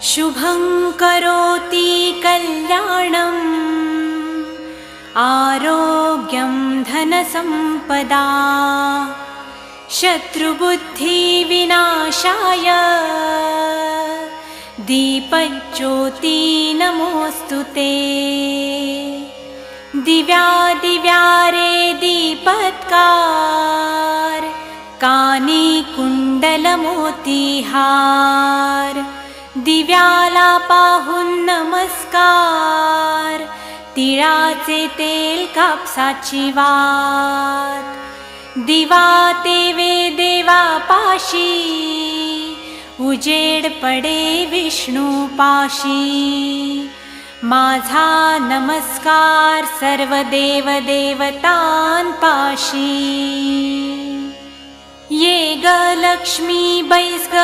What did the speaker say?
शुभं करोति कल्याणम् आरोग्यं धनसम्पदा शत्रुबुद्धिविनाशाय दीपज्योति नमोऽस्तुते। दिव्यादिव्यारे दीपत्कार कानी कुण्डलमोतिहार दिव्याला पाहून नमस्कार तिळाचे तेल कापसाची वात दिवा तेवे देवा पाशी उजेड पडे विष्णू पाशी माझा नमस्कार सर्व देव देवतांपाशी ये ग लक्ष्मी बैस ग